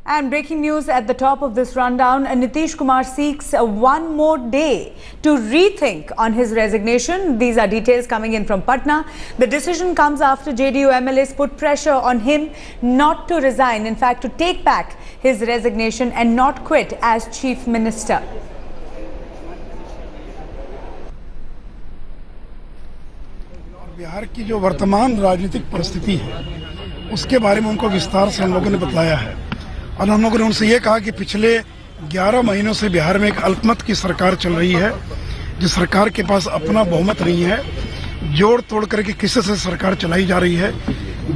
And breaking news at the top of this rundown, Nitish Kumar seeks one more day to rethink on his resignation. These are details coming in from Patna. The decision comes after JDU MLAs put pressure on him not to resign, in fact to take back his resignation and not quit as Chief Minister. Bihar की जो वर्तमान राजनीतिक परिस्थिति है उसके बारे में उनको विस्तार से हम लोगों ने बताया है और हम लोगों ने उनसे ये कहा कि पिछले 11 महीनों से बिहार में एक अल्पमत की सरकार चल रही है, जिस सरकार के पास अपना बहुमत नहीं है, जोड़ तोड़ करके किसी से सरकार चलाई जा रही है।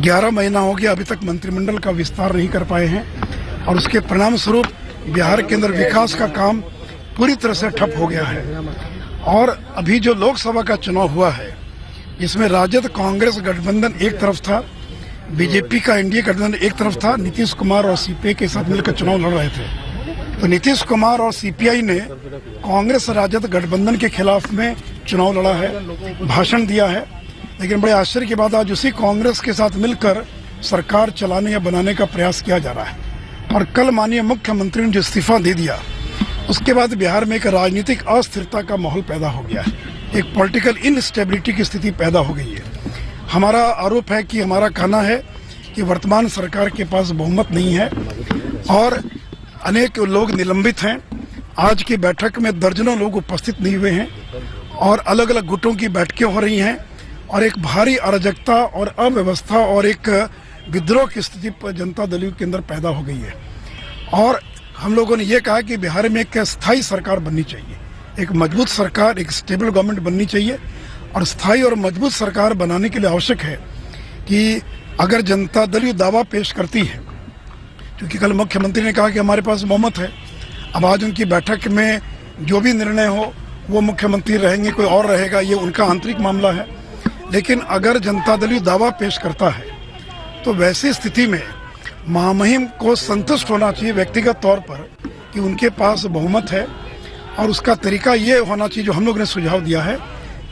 11 महीना हो गया, अभी तक मंत्रिमंडल का विस्तार नहीं कर पाए हैं और उसके परिणाम स्वरूप बिहार के अंदर विकास का काम पूरी तरह से ठप हो गया है। और अभी जो लोकसभा का चुनाव हुआ है, इसमें राजद कांग्रेस गठबंधन एक तरफ था, बीजेपी का एनडीए गठबंधन एक तरफ था, नीतीश कुमार और सीपीआई के साथ मिलकर चुनाव लड़ रहे थे। तो नीतीश कुमार और सीपीआई ने कांग्रेस राजद गठबंधन के खिलाफ में चुनाव लड़ा है, भाषण दिया है, लेकिन बड़े आश्चर्य की बात आज उसी कांग्रेस के साथ मिलकर सरकार चलाने या बनाने का प्रयास किया जा रहा है। और कल माननीय मुख्यमंत्री ने जो इस्तीफा दे दिया, उसके बाद बिहार में एक राजनीतिक अस्थिरता का माहौल पैदा हो गया है, एक पॉलिटिकल इनस्टेबिलिटी की स्थिति पैदा हो गई है। हमारा आरोप है कि हमारा कहना है कि वर्तमान सरकार के पास बहुमत नहीं है और अनेक लोग निलंबित हैं। आज की बैठक में दर्जनों लोग उपस्थित नहीं हुए हैं और अलग अलग गुटों की बैठकें हो रही हैं और एक भारी अराजकता और अव्यवस्था और एक विद्रोह की स्थिति जनता दल के अंदर पैदा हो गई है। और हम लोगों ने ये कहा कि बिहार में एक स्थायी सरकार बननी चाहिए, एक मजबूत सरकार, एक स्टेबल गवर्नमेंट बननी चाहिए। और स्थायी और मजबूत सरकार बनाने के लिए आवश्यक है कि अगर जनता दल दावा पेश करती है, क्योंकि कल मुख्यमंत्री ने कहा कि हमारे पास बहुमत है, अब आज उनकी बैठक में जो भी निर्णय हो वो मुख्यमंत्री रहेंगे, कोई और रहेगा, ये उनका आंतरिक मामला है। लेकिन अगर जनता दल दावा पेश करता है तो वैसी स्थिति में महामहिम को संतुष्ट होना चाहिए व्यक्तिगत तौर पर कि उनके पास बहुमत है। और उसका तरीका ये होना चाहिए, जो हम लोग ने सुझाव दिया है,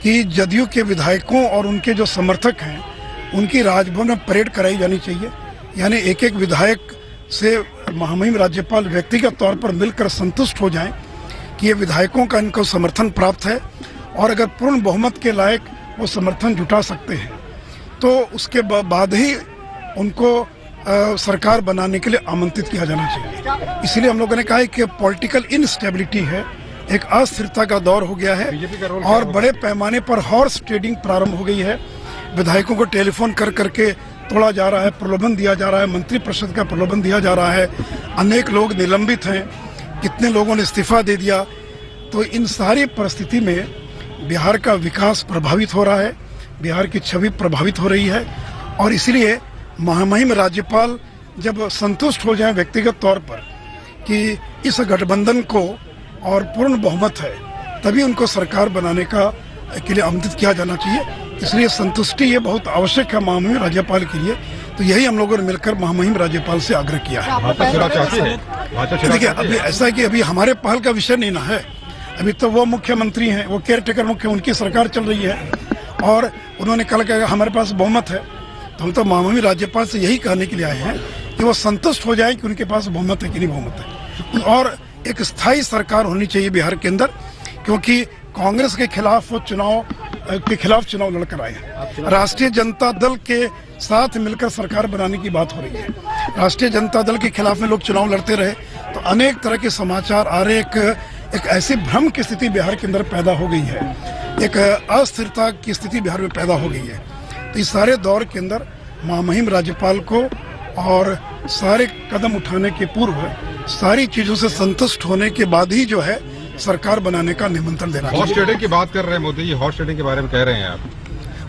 कि जदयू के विधायकों और उनके जो समर्थक हैं उनकी राजभवन में परेड कराई जानी चाहिए। यानी एक एक विधायक से महामहिम राज्यपाल व्यक्तिगत तौर पर मिलकर संतुष्ट हो जाएं कि ये विधायकों का इनको समर्थन प्राप्त है और अगर पूर्ण बहुमत के लायक वो समर्थन जुटा सकते हैं तो उसके बाद ही उनको सरकार बनाने के लिए आमंत्रित किया जाना चाहिए। इसलिए हम लोगों ने कहा है कि पॉलिटिकल इनस्टेबिलिटी है, एक अस्थिरता का दौर हो गया है और बड़े पैमाने पर हॉर्स ट्रेडिंग प्रारंभ हो गई है। विधायकों को टेलीफोन कर करके तोड़ा जा रहा है, प्रलोभन दिया जा रहा है, मंत्री परिषद का प्रलोभन दिया जा रहा है, अनेक लोग निलंबित हैं, कितने लोगों ने इस्तीफा दे दिया। तो इन सारी परिस्थिति में बिहार का विकास प्रभावित हो रहा है, बिहार की छवि प्रभावित हो रही है। और इसलिए महामहिम राज्यपाल जब संतुष्ट हो जाए व्यक्तिगत तौर पर कि इस गठबंधन को और पूर्ण बहुमत है, तभी उनको सरकार बनाने के लिए आमंत्रित किया जाना चाहिए। इसलिए संतुष्टि ये बहुत आवश्यक है महामहिम राज्यपाल के लिए। तो यही हम लोगों ने मिलकर महामहिम राज्यपाल से आग्रह किया है। देखिए, अभी ऐसा है कि अभी हमारे पहल का विषय नहीं ना है, अभी तो वो मुख्यमंत्री हैं, वो केयर टेकर मुख्य, उनकी सरकार चल रही है और उन्होंने कल कहा हमारे पास बहुमत है। तो हम तो महामहिम राज्यपाल से यही कहने के लिए आए हैं कि वो संतुष्ट हो जाए कि उनके पास बहुमत है कि नहीं बहुमत है। और एक स्थायी सरकार होनी चाहिए बिहार के अंदर, क्योंकि कांग्रेस के खिलाफ वो चुनाव लड़कर आए हैं। राष्ट्रीय जनता दल के साथ मिलकर सरकार बनाने की बात हो रही है। राष्ट्रीय जनता दल के खिलाफ में लोग चुनाव लड़ते रहे तो अनेक तरह के समाचार आ रहे, एक ऐसी भ्रम की स्थिति बिहार के अंदर पैदा हो गई है, एक अस्थिरता की स्थिति बिहार में पैदा हो गई है। तो इस सारे दौर के अंदर महामहिम राज्यपाल को और सारे कदम उठाने के पूर्व सारी चीजों से संतुष्ट होने के बाद ही जो है सरकार बनाने का निमंत्रण देना चाहिए। हॉर्स ट्रेडिंग की बात कर रहे हैं मोदी जी, हॉर्स ट्रेडिंग के बारे में कह रहे हैं आप?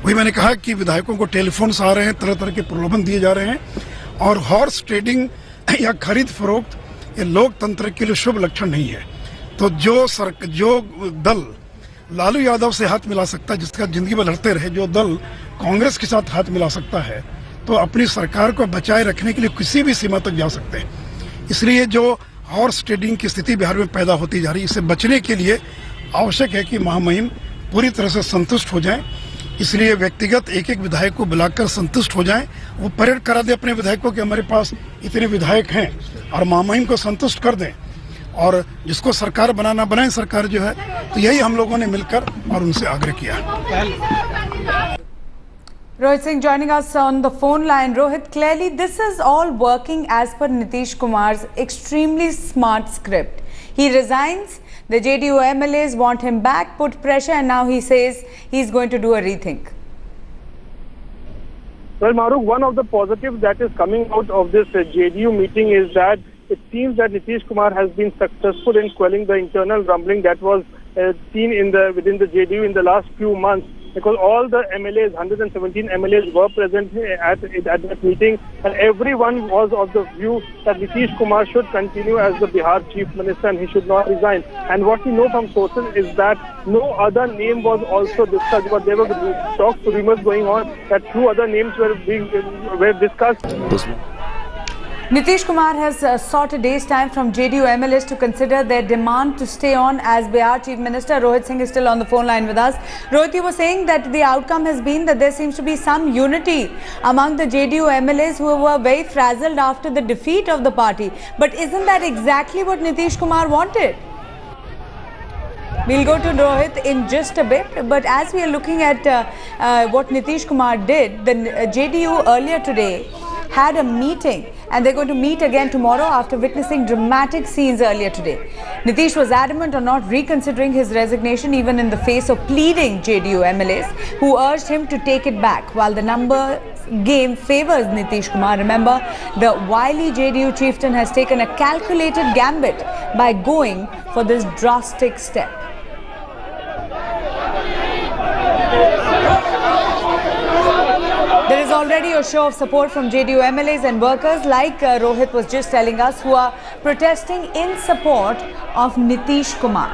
वही मैंने कहा कि विधायकों को टेलीफोन आ रहे हैं, तरह तरह के प्रलोभन दिए जा रहे हैं और हॉर्स ट्रेडिंग या खरीद फरोख्त ये लोकतंत्र के लिए शुभ लक्षण नहीं है। तो जो दल लालू यादव से हाथ मिला सकता है, जिसका जिंदगी में लड़ते रहे, जो दल कांग्रेस के साथ हाथ मिला सकता है, तो अपनी सरकार को बचाए रखने के लिए किसी भी सीमा तक जा सकते हैं। इसलिए जो हॉर्स ट्रेडिंग की स्थिति बिहार में पैदा होती जा रही है, इससे बचने के लिए आवश्यक है कि महामहिम पूरी तरह से संतुष्ट हो जाएं इसलिए व्यक्तिगत एक एक विधायक को बुलाकर संतुष्ट हो जाएं, वो परेड करा दे अपने विधायकों के हमारे पास इतने विधायक हैं, और मामहिम को संतुष्ट कर दें, और जिसको सरकार बनाना बनाए सरकार जो है। तो यही हम लोगों ने मिलकर और उनसे आग्रह किया। Rohit Singh joining us on the phone line. Rohit, clearly this is all working as per Nitish Kumar's extremely smart script. He resigns, the JDU MLAs want him back, put pressure, and now he says he's going to do a rethink. Well, Mahrukh, one of the positives that is coming out of this JDU meeting is that it seems that Nitish Kumar has been successful in quelling the internal rumbling that was seen within the JDU in the last few months, because all the MLAs, 117 MLAs were present at that meeting, and everyone was of the view that Nitish Kumar should continue as the Bihar Chief Minister and he should not resign. And what we know from sources is that no other name was also discussed, but there were talks, rumors going on that two other names were discussed. Nitish Kumar has sought a day's time from JDU MLAs to consider their demand to stay on as Bihar Chief Minister. Rohit Singh is still on the phone line with us. Rohit, you were saying that the outcome has been that there seems to be some unity among the JDU MLAs who were very frazzled after the defeat of the party. But isn't that exactly what Nitish Kumar wanted? We'll go to Rohit in just a bit, but as we are looking at what Nitish Kumar did, the JDU earlier today had a meeting, and they're going to meet again tomorrow after witnessing dramatic scenes earlier today. Nitish was adamant on not reconsidering his resignation even in the face of pleading JDU MLAs who urged him to take it back, while the number game favors Nitish Kumar. Remember, the wily JDU chieftain has taken a calculated gambit by going for this drastic step. There is already a show of support from JDU MLAs and workers, like Rohit was just telling us, who are protesting in support of Nitish Kumar.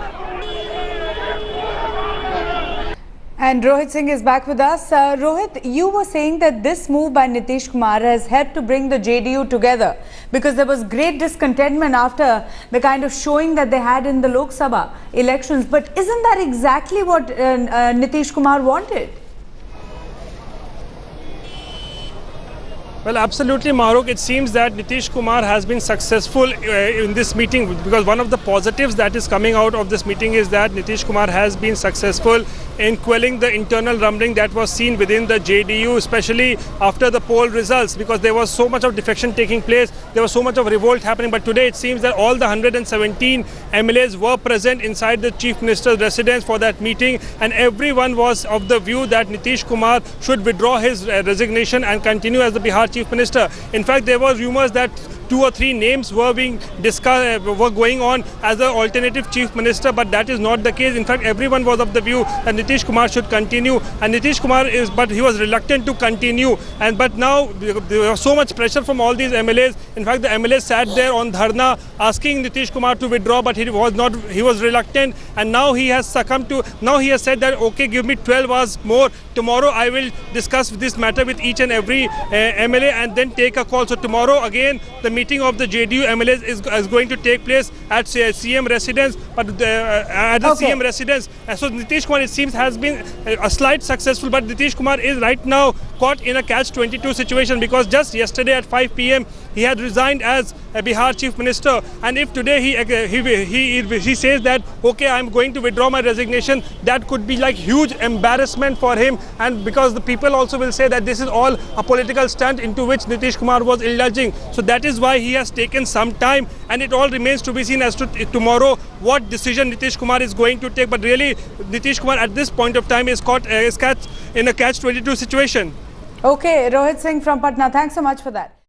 And Rohit Singh is back with us. Rohit, you were saying that this move by Nitish Kumar has helped to bring the JDU together, because there was great discontentment after the kind of showing that they had in the Lok Sabha elections. But isn't that exactly what Nitish Kumar wanted? Well, absolutely, Mahrukh. It seems that Nitish Kumar has been successful in this meeting, because one of the positives that is coming out of this meeting is that Nitish Kumar has been successful in quelling the internal rumbling that was seen within the JDU, especially after the poll results, because there was so much of defection taking place, there was so much of revolt happening. But today it seems that all the 117 MLAs were present inside the Chief Minister's residence for that meeting, and everyone was of the view that Nitish Kumar should withdraw his resignation and continue as the Bihar Chief Minister. In fact, there were rumors that 2 or 3 names were being discussed, were going on as the alternative chief minister, but that is not the case. In fact, everyone was of the view that Nitish Kumar should continue, and Nitish Kumar but he was reluctant to continue. But now there was so much pressure from all these MLAs. In fact, the MLAs sat there on dharna asking Nitish Kumar to withdraw, but he was reluctant, and now he has succumbed to. Now he has said that, okay, give me 12 hours more. Tomorrow I will discuss this matter with each and every MLA and then take a call. So tomorrow again the meeting of the JDU MLAs is going to take place at CM residence, but at the CM residence. So Nitish Kumar, it seems, has been a slight successful, but Nitish Kumar is right now caught in a catch-22 situation, because just yesterday at 5 p.m. he had resigned as a Bihar Chief Minister, and if today he says that, okay, I'm going to withdraw my resignation, that could be like huge embarrassment for him, and because the people also will say that this is all a political stunt into which Nitish Kumar was indulging. So that is why he has taken some time, and it all remains to be seen as to tomorrow what decision Nitish Kumar is going to take. But really, Nitish Kumar at this point of time is caught in a catch-22 situation. Okay, Rohit Singh from Patna, thanks so much for that.